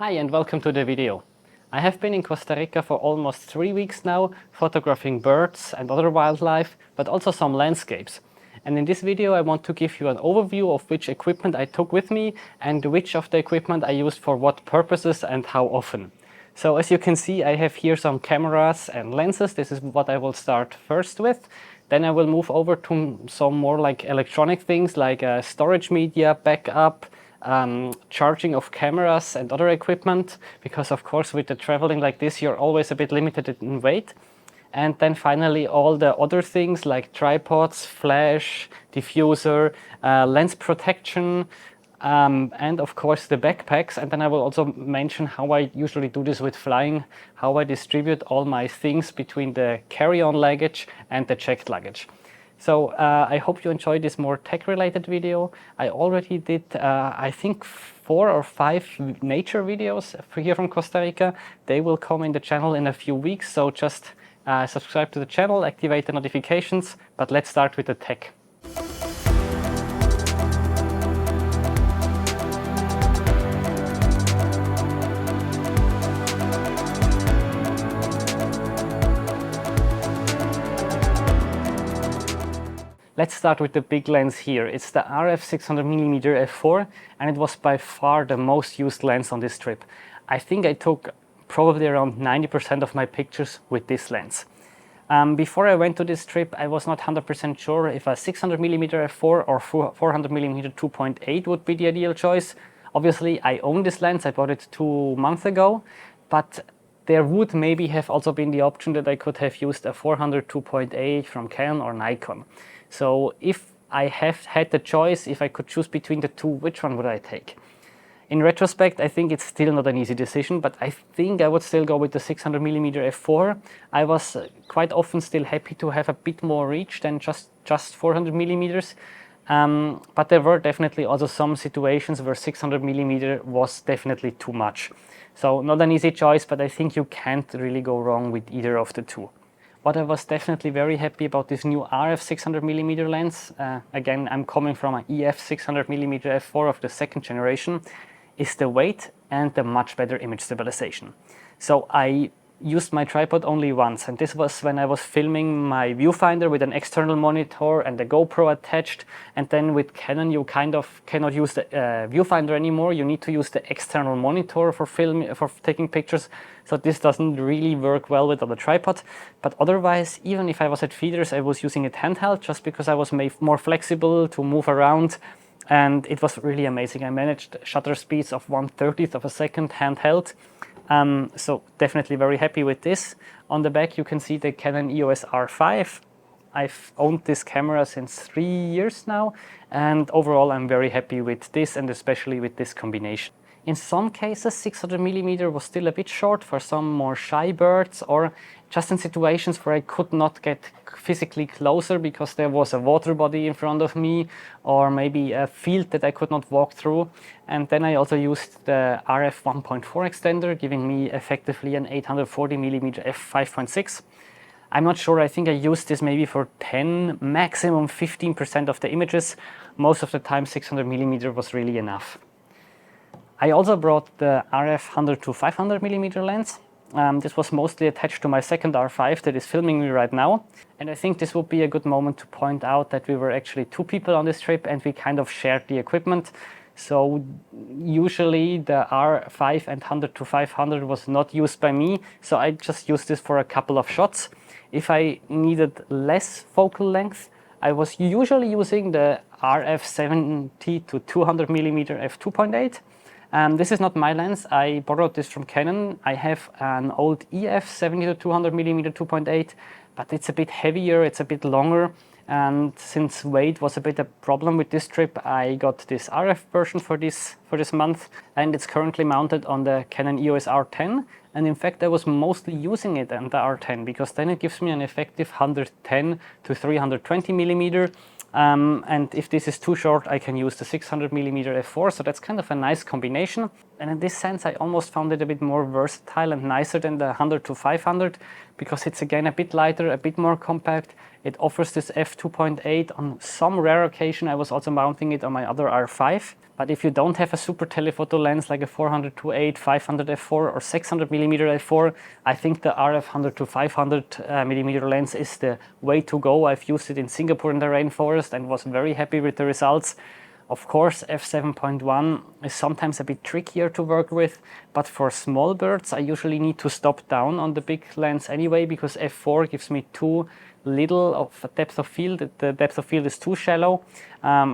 Hi and welcome to the video. I have been in Costa Rica for almost 3 weeks now, photographing birds and other wildlife, but also some landscapes. And in this video I want to give you an overview of which equipment I took with me and which of the equipment I used for what purposes and how often. So as you can see, I have here some cameras and lenses. This is what I will start first with. Then I will move over to some more like electronic things like storage media, backup, charging of cameras and other equipment, because of course with the traveling like this you're always a bit limited in weight. And then finally all the other things like tripods, flash, diffuser, lens protection, and of course the backpacks. And then I will also mention how I usually do this with flying, how I distribute all my things between the carry-on luggage and the checked luggage. So I hope you enjoyed this more tech-related video. I already did, I think, 4 or 5 nature videos here from Costa Rica. They will come in the channel in a few weeks, so just subscribe to the channel, activate the notifications, but let's start with the tech. Let's start with the big lens here. It's the RF 600mm f4 and it was by far the most used lens on this trip. I think I took probably around 90% of my pictures with this lens. Before I went to this trip, I was not 100% sure if a 600mm f4 or 400mm 2.8 would be the ideal choice. Obviously, I own this lens. I bought it 2 months ago, but there would maybe have also been the option that I could have used a 400 2.8 from Canon or Nikon. So if I have had the choice, if I could choose between the two, which one would I take? In retrospect, I think it's still not an easy decision, but I think I would still go with the 600mm f4. I was quite often still happy to have a bit more reach than just 400mm. But there were definitely also some situations where 600mm was definitely too much. So not an easy choice, but I think you can't really go wrong with either of the two. What I was definitely very happy about this new RF 600mm lens, again I'm coming from an EF 600mm f4 of the 2nd generation, is the weight and the much better image stabilization. So I used my tripod only once, and this was when I was filming my viewfinder with an external monitor and a GoPro attached. And then with Canon you kind of cannot use the viewfinder anymore. You need to use the external monitor for taking pictures. So this doesn't really work well with the tripod. But otherwise, even if I was at feeders, I was using it handheld just because I was made more flexible to move around. And it was really amazing. I managed shutter speeds of 1/30th of a second handheld. So definitely very happy with this. On the back you can see the Canon EOS R5. I've owned this camera since 3 years now, and overall I'm very happy with this, and especially with this combination. In some cases 600mm was still a bit short for some more shy birds, or just in situations where I could not get physically closer because there was a water body in front of me, or maybe a field that I could not walk through. And then I also used the RF 1.4 extender, giving me effectively an 840mm f5.6. I'm not sure, I think I used this maybe for 10, maximum 15% of the images. Most of the time 600mm was really enough. I also brought the RF 100 to 500mm lens. This was mostly attached to my second R5 that is filming me right now. And I think this would be a good moment to point out that we were actually 2 people on this trip and we kind of shared the equipment. So usually the R5 and 100 to 500 was not used by me, so I just used this for a couple of shots. If I needed less focal length, I was usually using the RF 70 to 200mm f2.8. This is not my lens. I borrowed this from Canon. I have an old EF 70 to 200mm 2.8, but it's a bit heavier, it's a bit longer, and since weight was a bit a problem with this trip, I got this RF version for this month, and it's currently mounted on the Canon EOS R10. And in fact I was mostly using it on the R10 because then it gives me an effective 110 to 320mm. And if this is too short, I can use the 600mm f4, so that's kind of a nice combination. And in this sense, I almost found it a bit more versatile and nicer than the 100 to 500 because it's again a bit lighter, a bit more compact. It offers this f2.8. On some rare occasion, I was also mounting it on my other R5. But if you don't have a super telephoto lens like a 400 to 8, 500 f4 or 600 millimeter f4, I think the RF 100 to 500 millimeter lens is the way to go. I've used it in Singapore in the rainforest and was very happy with the results. Of course, f7.1 is sometimes a bit trickier to work with, but for small birds, I usually need to stop down on the big lens anyway, because f4 gives me too little of a depth of field. The depth of field is too shallow.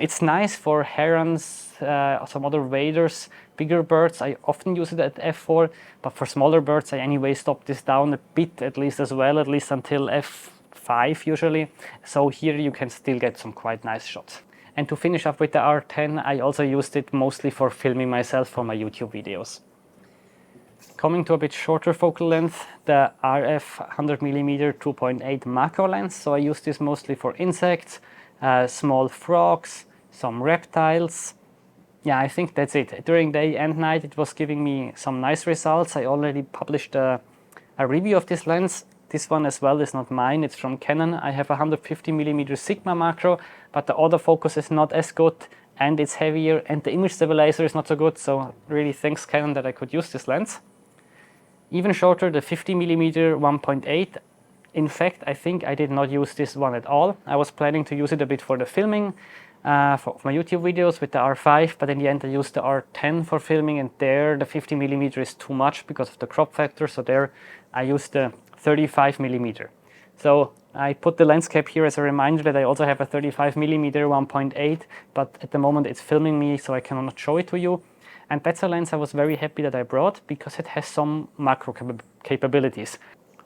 It's nice for herons, some other waders, bigger birds. I often use it at f4, but for smaller birds, I anyway stop this down a bit at least as well, at least until f5 usually. So here you can still get some quite nice shots. And to finish up with the R10, I also used it mostly for filming myself for my YouTube videos. Coming to a bit shorter focal length, the RF 100mm 2.8 macro lens. So I use this mostly for insects, small frogs, some reptiles. Yeah, I think that's it. During day and night, it was giving me some nice results. I already published a review of this lens. This one as well is not mine, it's from Canon. I have a 150mm Sigma macro, but the autofocus is not as good and it's heavier and the image stabilizer is not so good. So really thanks Canon that I could use this lens. Even shorter, the 50mm 1.8. In fact, I think I did not use this one at all. I was planning to use it a bit for the filming, for my YouTube videos with the R5, but in the end I used the R10 for filming, and there the 50mm is too much because of the crop factor, so there I used the 35mm. So I put the lens cap here as a reminder that I also have a 35mm 1.8, but at the moment it's filming me, so I cannot show it to you. And that's a lens I was very happy that I brought because it has some macro capabilities.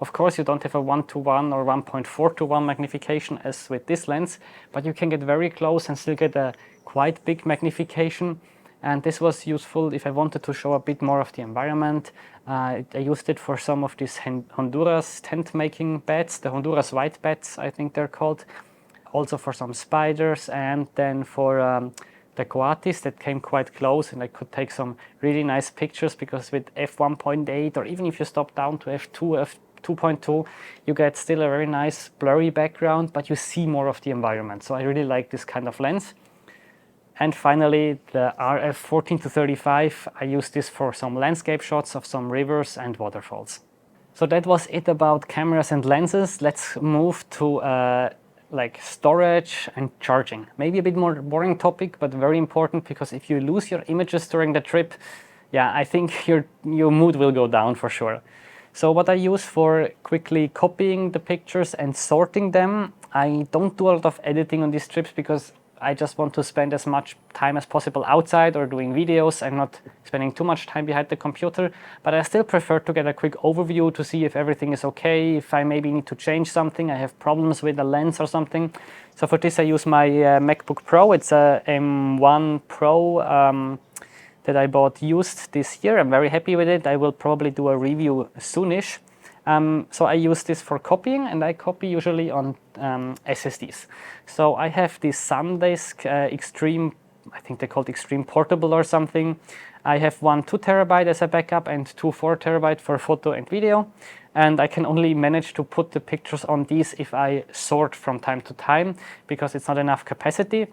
Of course, you don't have a 1:1 or 1.4:1 magnification as with this lens, but you can get very close and still get a quite big magnification. And this was useful if I wanted to show a bit more of the environment. I used it for some of these Honduras tent making beds, the Honduras white beds, I think they're called. Also for some spiders, and then for the coatis that came quite close, and I could take some really nice pictures because with f1.8 or even if you stop down to f2, f2.2, you get still a very nice blurry background, but you see more of the environment. So I really like this kind of lens. And finally, the RF 14 to 35, I use this for some landscape shots of some rivers and waterfalls. So that was it about cameras and lenses. Let's move to like storage and charging. Maybe a bit more boring topic, but very important, because if you lose your images during the trip, yeah, I think your mood will go down for sure. So what I use for quickly copying the pictures and sorting them, I don't do a lot of editing on these trips because I just want to spend as much time as possible outside or doing videos and not spending too much time behind the computer. But I still prefer to get a quick overview to see if everything is okay, if I maybe need to change something, I have problems with a lens or something. So for this I use my MacBook Pro. It's a M1 Pro that I bought used this year. I'm very happy with it. I will probably do a review soonish. So I use this for copying, and I copy usually on SSDs. So I have this SanDisk Extreme, I think they called Extreme Portable or something. I have one 2 terabyte as a backup and two 4 terabyte for photo and video. And I can only manage to put the pictures on these if I sort from time to time, because it's not enough capacity.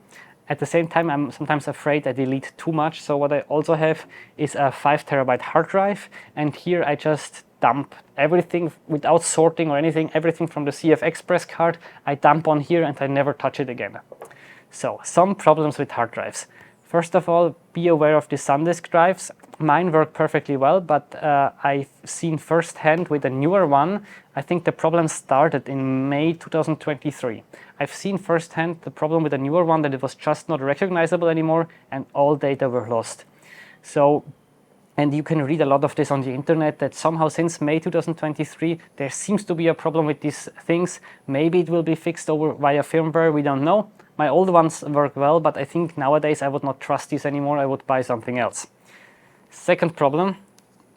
At the same time, I'm sometimes afraid I delete too much. So what I also have is a 5 terabyte hard drive. And here I just dump everything without sorting or anything, everything from the CF Express card, I dump on here and I never touch it again. So some problems with hard drives. First of all, be aware of the SanDisk drives. Mine work perfectly well, but I've seen firsthand with a newer one, I think the problem started in May 2023. I've seen firsthand the problem with a newer one, that it was just not recognizable anymore and all data were lost. So, and you can read a lot of this on the internet, that somehow since May 2023, there seems to be a problem with these things. Maybe it will be fixed over via firmware, we don't know. My old ones work well, but I think nowadays I would not trust these anymore, I would buy something else. Second problem,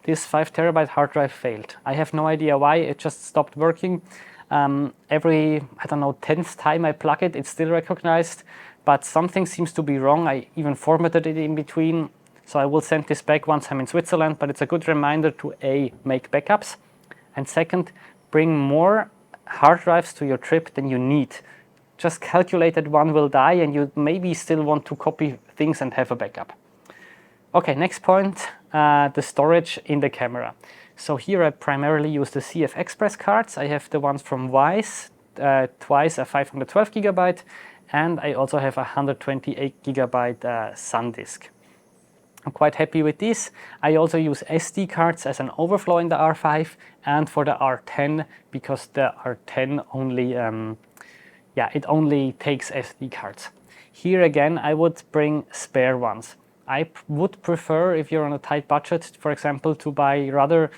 this 5 terabyte hard drive failed. I have no idea why, it just stopped working. Every, I don't know, 10th time I plug it, it's still recognized, but something seems to be wrong. I even formatted it in between. So I will send this back once I'm in Switzerland, but it's a good reminder to A, make backups, and second, bring more hard drives to your trip than you need. Just calculate that one will die and you maybe still want to copy things and have a backup. Okay, next point, the storage in the camera. So here I primarily use the CF Express cards. I have the ones from Wise, twice a 512 gigabyte, and I also have a 128 gigabyte SanDisk. I'm quite happy with this. I also use SD cards as an overflow in the R5 and for the R10 because the R10 only, it only takes SD cards. Here again, I would bring spare ones. I would prefer, if you're on a tight budget, for example, to buy rather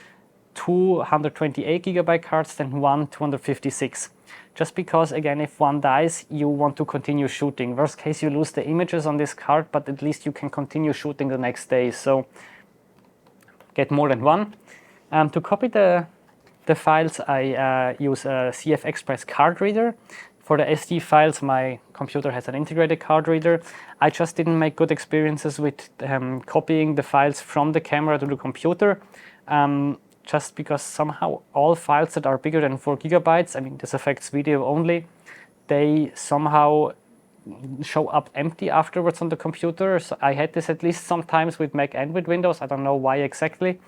228 gigabyte cards than one 256. Just because, again, if one dies, you want to continue shooting. Worst case, you lose the images on this card, but at least you can continue shooting the next day. So get more than one. To copy the files, I use a CF Express card reader. For the SD files, my computer has an integrated card reader. I just didn't make good experiences with copying the files from the camera to the computer. Just because somehow all files that are bigger than 4 gigabytes, I mean, this affects video only, they somehow show up empty afterwards on the computer. So I had this at least sometimes with Mac and with Windows. I don't know why exactly.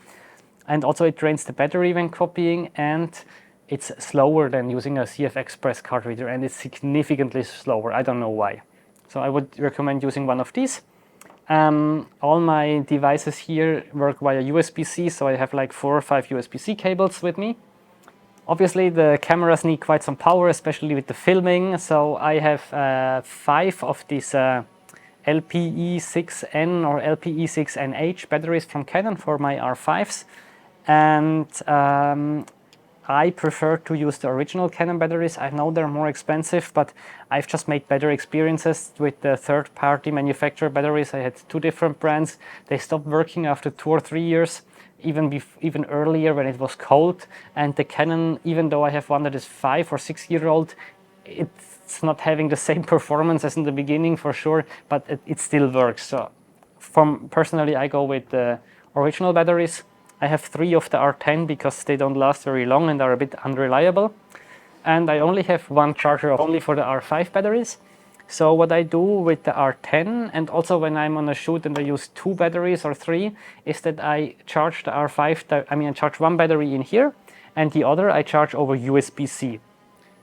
And also it drains the battery when copying, and it's slower than using a CF Express card reader, and it's significantly slower. I don't know why. So I would recommend using one of these. All my devices here work via USB-C, so I have like 4 or 5 USB-C cables with me. Obviously, the cameras need quite some power, especially with the filming. So I have 5 of these LPE6N or LPE6NH batteries from Canon for my R5s. And I prefer to use the original Canon batteries. I know they're more expensive, but I've just made better experiences with the third-party manufacturer batteries. I had 2 different brands. They stopped working after 2 or 3 years, even earlier when it was cold. And the Canon, even though I have one that is 5 or 6 year old, it's not having the same performance as in the beginning for sure, but it still works. So personally, I go with the original batteries. I have 3 of the R10 because they don't last very long and are a bit unreliable. And I only have 1 charger only for the R5 batteries. So what I do with the R10, and also when I'm on a shoot and I use 2 batteries or 3, is that I charge the R5, I charge 1 battery in here, and the other I charge over USB-C.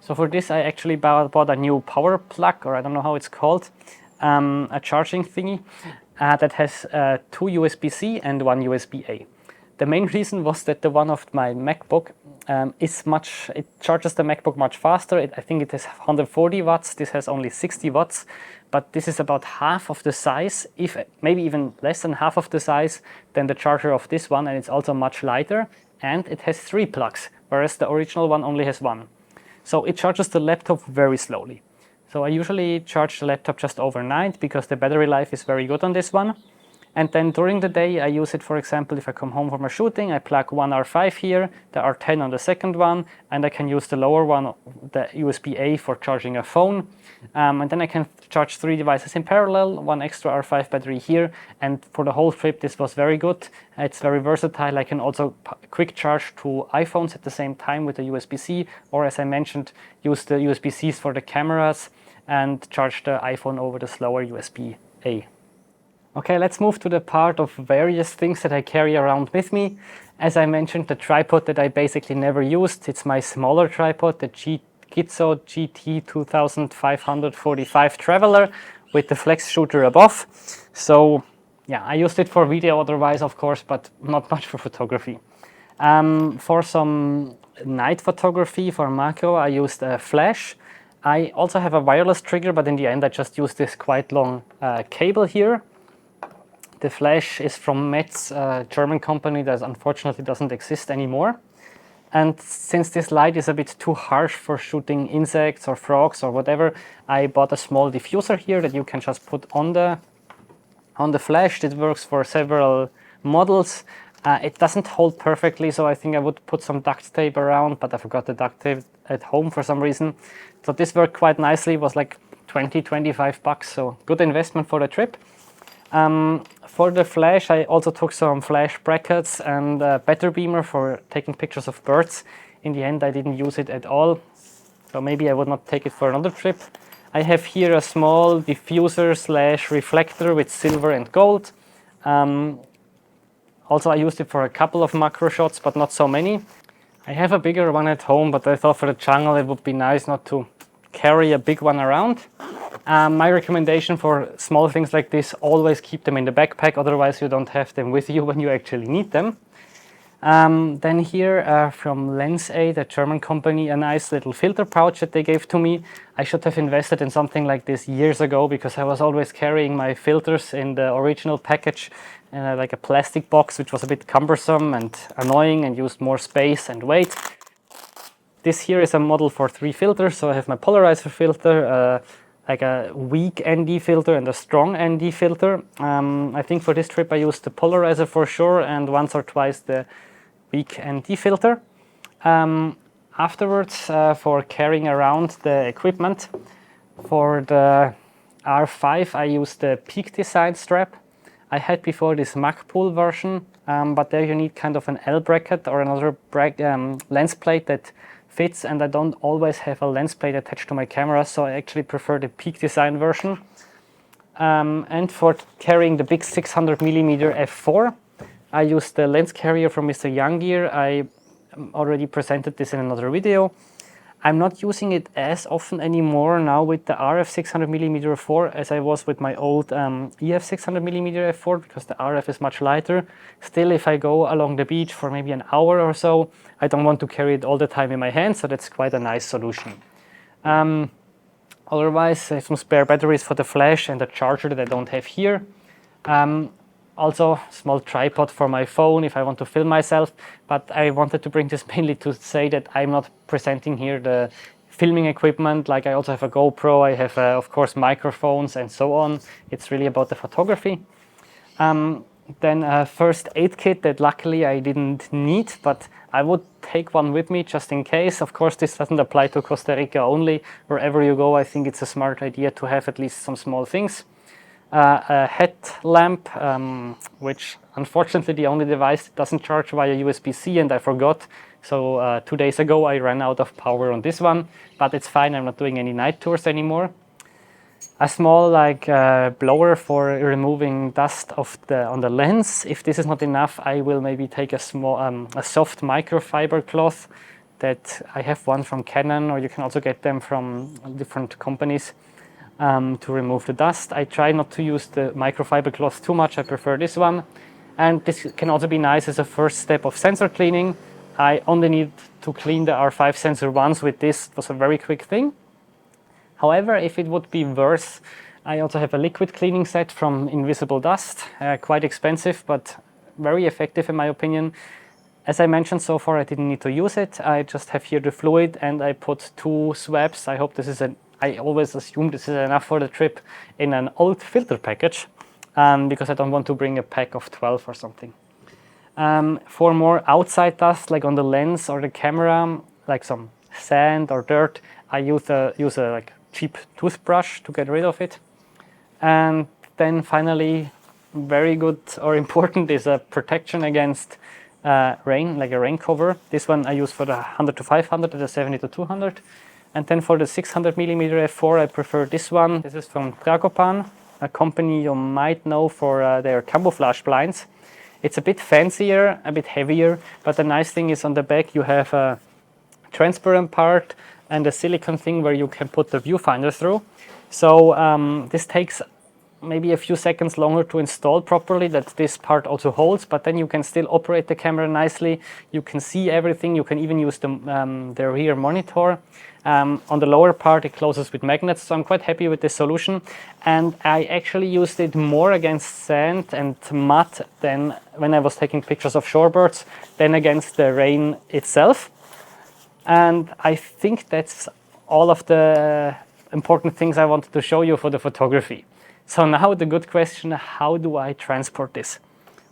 So for this I actually bought a new power plug, or I don't know how it's called, a charging thingy that has 2 USB-C and 1 USB-A. The main reason was that the one of my MacBook it charges the MacBook much faster. I think it has 140 watts. This has only 60 watts, but this is about half of the size, if maybe even less than half of the size than the charger of this one, and it's also much lighter, and it has 3 plugs, whereas the original one only has 1. So it charges the laptop very slowly. So I usually charge the laptop just overnight because the battery life is very good on this one. And then during the day, I use it, for example, if I come home from a shooting, I plug one R5 here, the R10 on the second one, and I can use the lower one, the USB-A, for charging a phone. And then I can charge 3 devices in parallel, 1 extra R5 battery here. And for the whole trip, this was very good. It's very versatile. I can also quick charge 2 iPhones at the same time with the USB-C, or as I mentioned, use the USB-Cs for the cameras and charge the iPhone over the slower USB-A. Okay, let's move to the part of various things that I carry around with me. As I mentioned, the tripod that I basically never used, it's my smaller tripod, the Gitzo GT 2545 Traveler with the flex shooter above. So yeah, I used it for video otherwise, of course, but not much for photography. For some night photography, for macro, I used a flash. I also have a wireless trigger, but in the end I just used this quite long cable here. The flash is from Metz, a German company that unfortunately doesn't exist anymore. And since this light is a bit too harsh for shooting insects or frogs or whatever, I bought a small diffuser here that you can just put on the flash. It works for several models. It doesn't hold perfectly, so I think I would put some duct tape around, but I forgot the duct tape at home for some reason. So this worked quite nicely. It was like 20-25 bucks, so good investment for the trip. For the flash, I also took some flash brackets and a better beamer for taking pictures of birds. In the end, I didn't use it at all, so maybe I would not take it for another trip. I have here a small diffuser slash reflector with silver and gold. Also, I used it for a couple of macro shots, but not so many. I have a bigger one at home, but I thought for the jungle it would be nice not to carry a big one around. My recommendation for small things like this, always keep them in the backpack, otherwise you don't have them with you when you actually need them. Then here from Lens Aid, a German company, a nice little filter pouch that they gave to me. I should have invested in something like this years ago, because I was always carrying my filters in the original package, like a plastic box, which was a bit cumbersome and annoying and used more space and weight. This here is a model for 3 filters, so I have my polarizer filter, like a weak ND filter and a strong ND filter. I think for this trip I used the polarizer for sure, and once or twice the weak ND filter. Afterwards, for carrying around the equipment, for the R5 I used the Peak Design strap. I had before this MagPool version, but there you need kind of an L bracket or another lens plate that fits, and I don't always have a lens plate attached to my camera, so I actually prefer the Peak Design version. And for carrying the big 600mm f4, I used the lens carrier from Mr. Young Gear. I already presented this in another video. I'm not using it as often anymore now with the RF 600mm f4 as I was with my old EF 600mm f4, because the RF is much lighter. Still, if I go along the beach for maybe an hour or so, I don't want to carry it all the time in my hand, so that's quite a nice solution. Otherwise, I have some spare batteries for the flash and a charger that I don't have here. Also, small tripod for my phone if I want to film myself, but I wanted to bring this mainly to say that I'm not presenting here the filming equipment. Like, I also have a GoPro, I have of course microphones and so on. It's really about the photography. Then a first aid kit that luckily I didn't need, but I would take one with me just in case. Of course, this doesn't apply to Costa Rica only. Wherever you go, I think it's a smart idea to have at least some small things. A headlamp, which unfortunately the only device that doesn't charge via USB-C, and I forgot. So 2 days ago I ran out of power on this one, but it's fine, I'm not doing any night tours anymore. A small blower for removing dust on the lens. If this is not enough, I will maybe take a small a soft microfiber cloth that I have one from Canon, or you can also get them from different companies. To remove the dust. I try not to use the microfiber cloth too much, I prefer this one. And this can also be nice as a first step of sensor cleaning. I only need to clean the R5 sensor once with this. It was a very quick thing. However, if it would be worse, I also have a liquid cleaning set from Invisible Dust. Quite expensive, but very effective in my opinion. As I mentioned, so far I didn't need to use it. I just have here the fluid and I put 2 swabs. I hope this is I always assume this is enough for the trip, in an old filter package, because I don't want to bring a pack of 12 or something. For more outside dust, like on the lens or the camera, like some sand or dirt, I use a cheap toothbrush to get rid of it. And then finally, very good or important is a protection against rain, like a rain cover. This one I use for the 100 to 500 and the 70 to 200. And then for the 600mm f4, I prefer this one. This is from Tragopan, a company you might know for their camouflage blinds. It's a bit fancier, a bit heavier, but the nice thing is on the back you have a transparent part and a silicone thing where you can put the viewfinder through. So this takes maybe a few seconds longer to install properly, that this part also holds, but then you can still operate the camera nicely. You can see everything. You can even use the rear monitor. On the lower part it closes with magnets, so I'm quite happy with this solution. And I actually used it more against sand and mud than when I was taking pictures of shorebirds, than against the rain itself. And I think that's all of the important things I wanted to show you for the photography. So now the good question, how do I transport this?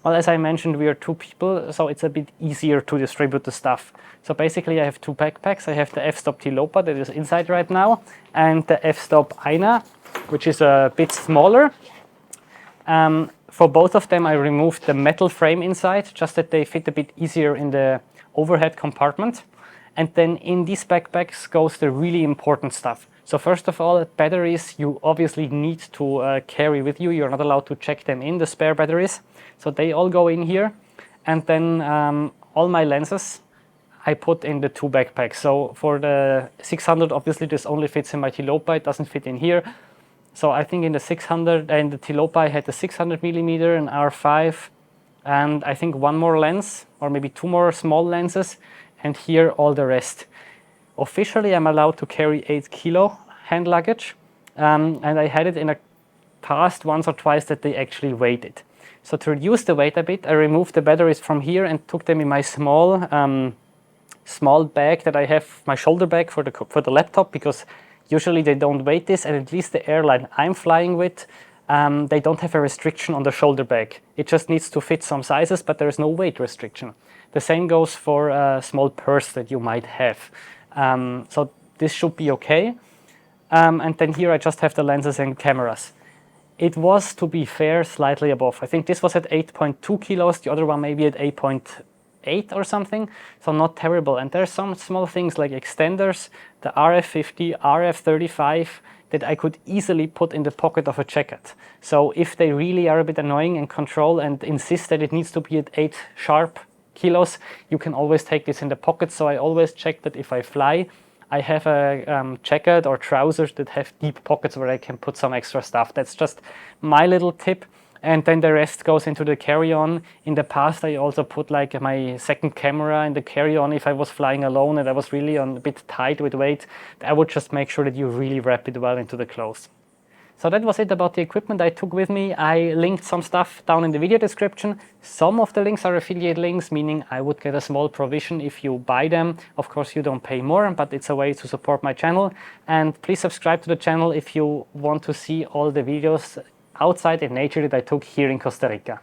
Well, as I mentioned, we are 2 people, so it's a bit easier to distribute the stuff. So basically I have 2 backpacks. I have the f-stop Tilopa that is inside right now, and the f-stop Aina, which is a bit smaller. For both of them, I removed the metal frame inside, just that they fit a bit easier in the overhead compartment. And then in these backpacks goes the really important stuff. So first of all, batteries you obviously need to carry with you. You're not allowed to check them in, the spare batteries. So they all go in here. And then all my lenses I put in the two backpacks. So for the 600, obviously this only fits in my Tilopa, it doesn't fit in here. So I think in the 600 and the Tilopa I had the 600 millimeter and R5 and I think one more lens or maybe two more small lenses, and here all the rest. Officially I'm allowed to carry 8 kilo hand luggage, and I had it in a past once or twice that they actually weighed it. So to reduce the weight a bit, I removed the batteries from here and took them in my small bag that I have, my shoulder bag for the laptop, because usually they don't weigh this, and at least the airline I'm flying with, they don't have a restriction on the shoulder bag. It just needs to fit some sizes, but there is no weight restriction. The same goes for a small purse that you might have. So this should be okay. And then here I just have the lenses and cameras. It was, to be fair, slightly above. I think this was at 8.2 kilos, the other one maybe at 8.8 or something, so not terrible. And there's some small things like extenders, the RF50, RF35, that I could easily put in the pocket of a jacket. So if they really are a bit annoying and control and insist that it needs to be at 8 sharp kilos, you can always take this in the pocket. So I always check that if I fly, I have a jacket or trousers that have deep pockets where I can put some extra stuff. That's just my little tip. And then the rest goes into the carry-on. In the past, I also put like my second camera in the carry-on. If I was flying alone and I was really a bit tight with weight, I would just make sure that you really wrap it well into the clothes. So that was it about the equipment I took with me. I linked some stuff down in the video description. Some of the links are affiliate links, meaning I would get a small provision if you buy them. Of course, you don't pay more, but it's a way to support my channel. And please subscribe to the channel if you want to see all the videos outside in nature that I took here in Costa Rica.